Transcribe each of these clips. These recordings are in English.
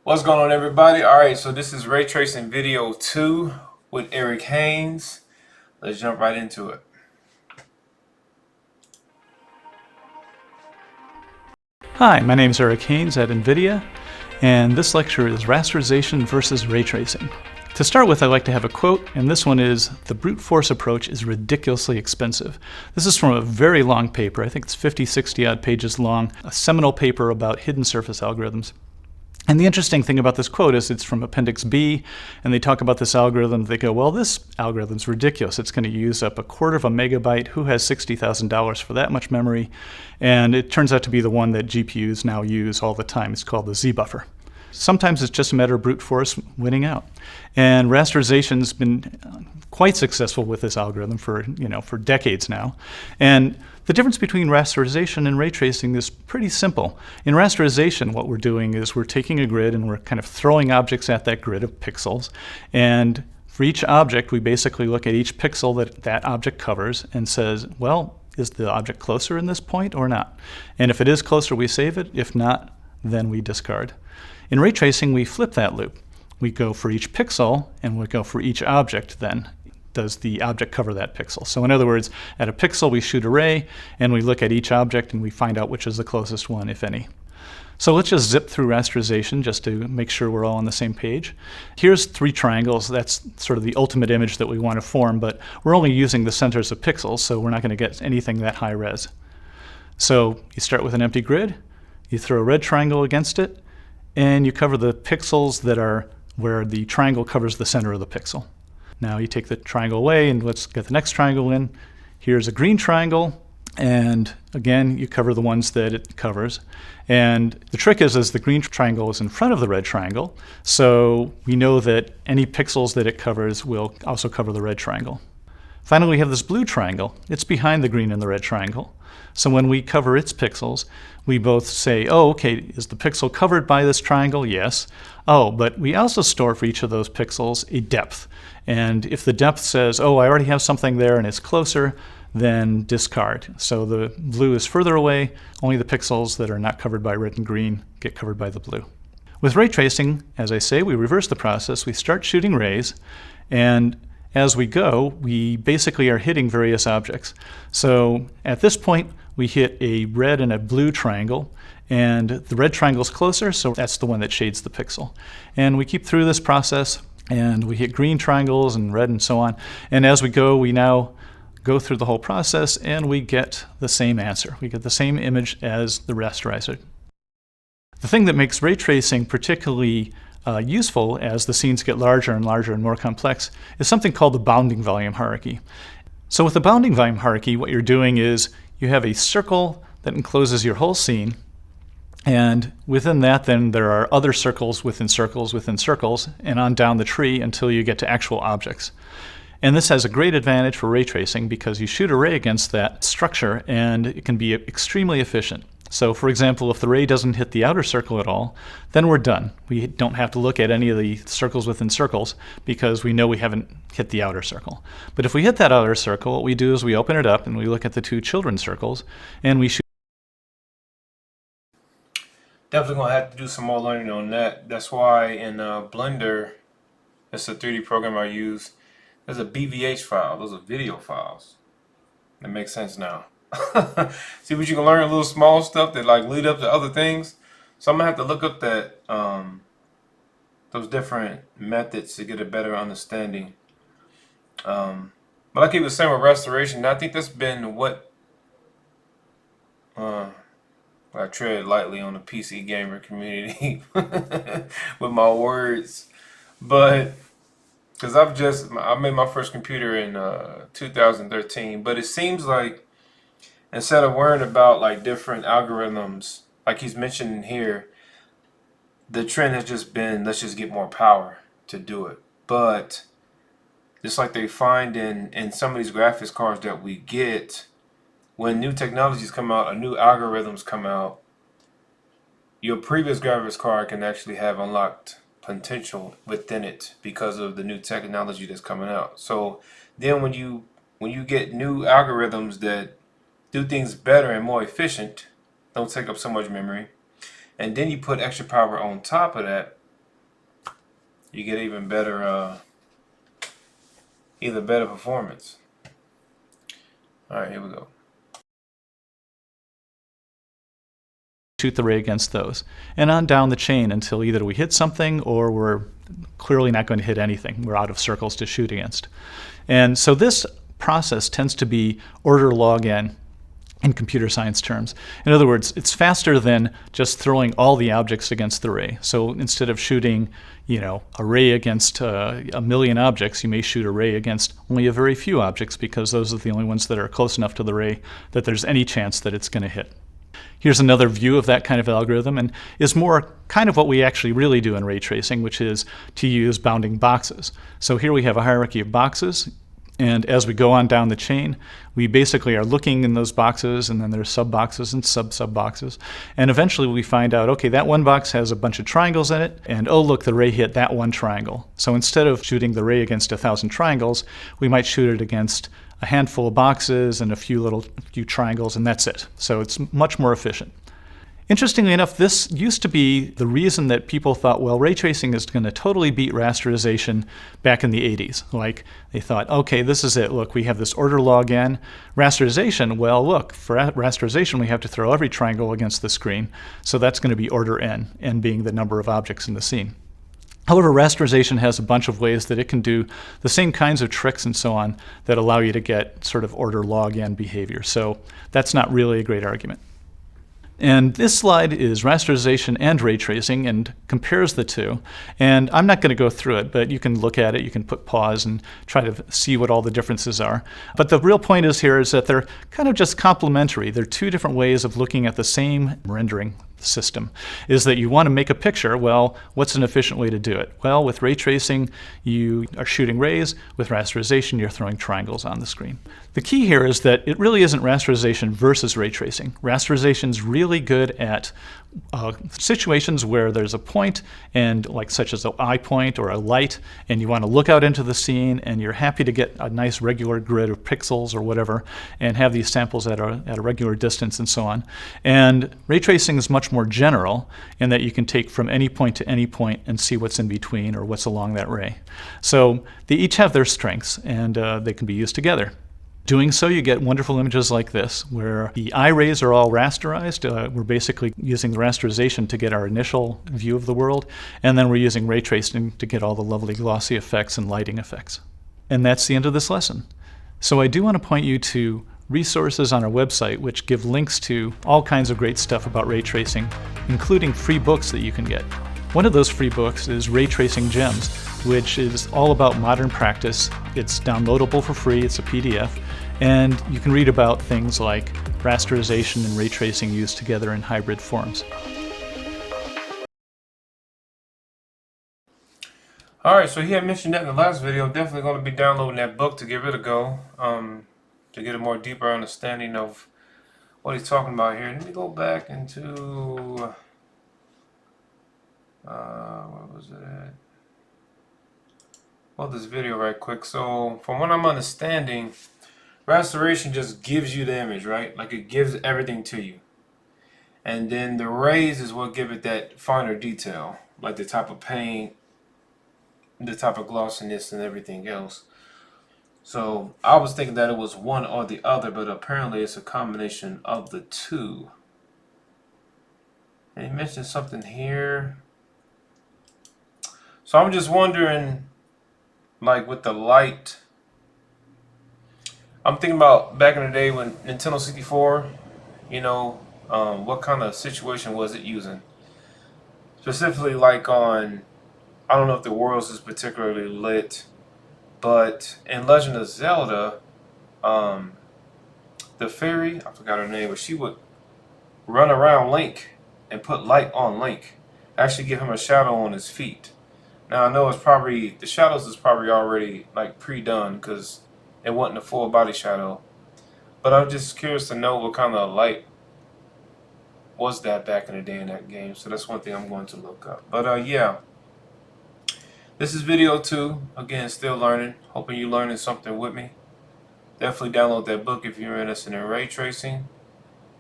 What's going on, everybody? All right, so this is ray tracing video 2 with Eric Haynes. Let's jump right into it. Hi, my name is Eric Haynes at NVIDIA, and this lecture is Rasterization versus Ray Tracing. To start with, I like to have a quote, and this one is, "The brute force approach is ridiculously expensive." This is from a very long paper. I think it's 50, 60 odd pages long, a seminal paper about hidden surface algorithms. And the interesting thing about this quote is it's from Appendix B, and they talk about this algorithm. They go, well, this algorithm's ridiculous. It's going to use up 1/4 of a megabyte. Who has $60,000 for that much memory? And it turns out to be the one that GPUs now use all the time. It's called the Z buffer. Sometimes it's just a matter of brute force winning out. And rasterization's been quite successful with this algorithm for decades now. And the difference between rasterization and ray tracing is pretty simple. In rasterization, what we're doing is we're taking a grid and we're kind of throwing objects at that grid of pixels. And for each object, we basically look at each pixel that that object covers and says, well, is the object closer in this point or not? And if it is closer, we save it. If not, then we discard. In ray tracing, we flip that loop. We go for each pixel and we go for each object then. Does the object cover that pixel? So in other words, at a pixel we shoot a ray and we look at each object and we find out which is the closest one, if any. So let's just zip through rasterization just to make sure we're all on the same page. Here's 3 triangles. That's sort of the ultimate image that we want to form, but we're only using the centers of pixels, so we're not going to get anything that high res. So you start with an empty grid, you throw a red triangle against it, and you cover the pixels that are where the triangle covers the center of the pixel. Now you take the triangle away and let's get the next triangle in. Here's a green triangle, and again you cover the ones that it covers. And the trick is the green triangle is in front of the red triangle, so we know that any pixels that it covers will also cover the red triangle. Finally, we have this blue triangle. It's behind the green and the red triangle. So when we cover its pixels, we both say, oh, okay, is the pixel covered by this triangle? Yes. Oh, but we also store for each of those pixels a depth. And if the depth says, oh, I already have something there and it's closer, then discard. So the blue is further away. Only the pixels that are not covered by red and green get covered by the blue. With ray tracing, as I say, we reverse the process. We start shooting rays, and as we go, we basically are hitting various objects. So at this point, we hit a red and a blue triangle, and the red triangle is closer, so that's the one that shades the pixel. And we keep through this process, and we hit green triangles and red and so on. And as we go, we now go through the whole process, and we get the same answer. We get the same image as the rasterizer. The thing that makes ray tracing particularly useful as the scenes get larger and larger and more complex is something called the bounding volume hierarchy. So with the bounding volume hierarchy, what you're doing is you have a circle that encloses your whole scene, and within that then there are other circles within circles within circles, and on down the tree until you get to actual objects. And this has a great advantage for ray tracing because you shoot a ray against that structure and it can be extremely efficient. So for example, if the ray doesn't hit the outer circle at all, then we're done. We don't have to look at any of the circles within circles because we know we haven't hit the outer circle. But if we hit that outer circle, what we do is we open it up and we look at the 2 children's circles and we shoot. Definitely going to have to do some more learning on that. That's why in Blender, it's a 3D program I use, there's a BVH file. Those are video files. That makes sense now. See what you can learn, little small stuff that like lead up to other things. So I'm gonna have to look up that those different methods to get a better understanding. But I keep the same with restoration. I think that's been what I tread lightly on the PC gamer community with my words, but because I made my first computer in 2013, but it seems like instead of worrying about like different algorithms, like he's mentioning here, the trend has just been, let's just get more power to do it. But just like they find in some of these graphics cards that we get, when new technologies come out or new algorithms come out, your previous graphics card can actually have unlocked potential within it because of the new technology that's coming out. So then when you get new algorithms that do things better and more efficient, don't take up so much memory, and then you put extra power on top of that, you get even better, better performance. All right, here we go. Shoot the ray against those, and on down the chain until either we hit something or we're clearly not going to hit anything. We're out of circles to shoot against. And so this process tends to be order log n in computer science terms. In other words, it's faster than just throwing all the objects against the ray. So instead of shooting, a ray against a million objects, you may shoot a ray against only a very few objects because those are the only ones that are close enough to the ray that there's any chance that it's going to hit. Here's another view of that kind of algorithm, and is more kind of what we actually really do in ray tracing, which is to use bounding boxes. So here we have a hierarchy of boxes, and as we go on down the chain, we basically are looking in those boxes, and then there's sub-boxes and sub-sub-boxes. And eventually we find out, okay, that one box has a bunch of triangles in it, and oh look, the ray hit that one triangle. So instead of shooting the ray against 1,000 triangles, we might shoot it against a handful of boxes and a few triangles, and that's it. So it's much more efficient. Interestingly enough, this used to be the reason that people thought, well, ray tracing is going to totally beat rasterization back in the 80s. Like, they thought, okay, this is it. Look, we have this order log n. Rasterization, well, look, for rasterization, we have to throw every triangle against the screen. So that's going to be order n, n being the number of objects in the scene. However, rasterization has a bunch of ways that it can do the same kinds of tricks and so on that allow you to get sort of order log n behavior. So that's not really a great argument. And this slide is rasterization and ray tracing and compares the two. And I'm not going to go through it, but you can look at it, you can put pause and try to see what all the differences are. But the real point is here is that they're kind of just complementary. They're two different ways of looking at the same rendering system. Is that you want to make a picture, well, what's an efficient way to do it? Well, with ray tracing, you are shooting rays. With rasterization, you're throwing triangles on the screen. The key here is that it really isn't rasterization versus ray tracing. Rasterization is really good at situations where there's a point, and like such as an eye point or a light, and you want to look out into the scene, and you're happy to get a nice regular grid of pixels or whatever, and have these samples at a regular distance and so on. And ray tracing is much more general in that you can take from any point to any point and see what's in between or what's along that ray. So they each have their strengths, and they can be used together. Doing so, you get wonderful images like this, where the eye rays are all rasterized. We're basically using the rasterization to get our initial view of the world, and then we're using ray tracing to get all the lovely glossy effects and lighting effects. And that's the end of this lesson. So I do want to point you to resources on our website which give links to all kinds of great stuff about ray tracing, including free books that you can get. One of those free books is Ray Tracing Gems, which is all about modern practice. It's downloadable for free, it's a PDF, and you can read about things like rasterization and ray tracing used together in hybrid forms. Alright, so he had mentioned that in the last video. I'm definitely going to be downloading that book to give it a go, to get a more deeper understanding of what he's talking about here. Let me go back into... where was it at? Well, this video right quick. So, from what I'm understanding, rasterization just gives you the image, right? Like, it gives everything to you. And then the rays is what give it that finer detail, like the type of paint, the type of glossiness, and everything else. So, I was thinking that it was one or the other, but apparently it's a combination of the two. And he mentioned something here. So I'm just wondering, like with the light, I'm thinking about back in the day when Nintendo 64, what kind of situation was it using? Specifically like on, I don't know if the worlds is particularly lit, but in Legend of Zelda, the fairy, I forgot her name, but she would run around Link and put light on Link. Actually give him a shadow on his feet. Now I know it's probably, the shadows is probably already like pre-done because it wasn't a full body shadow. But I'm just curious to know what kind of light was that back in the day in that game. So that's one thing I'm going to look up. But yeah, this is video 2. Again, still learning. Hoping you're learning something with me. Definitely download that book if you're interested in ray tracing.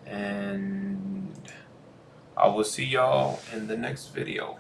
And I will see y'all in the next video.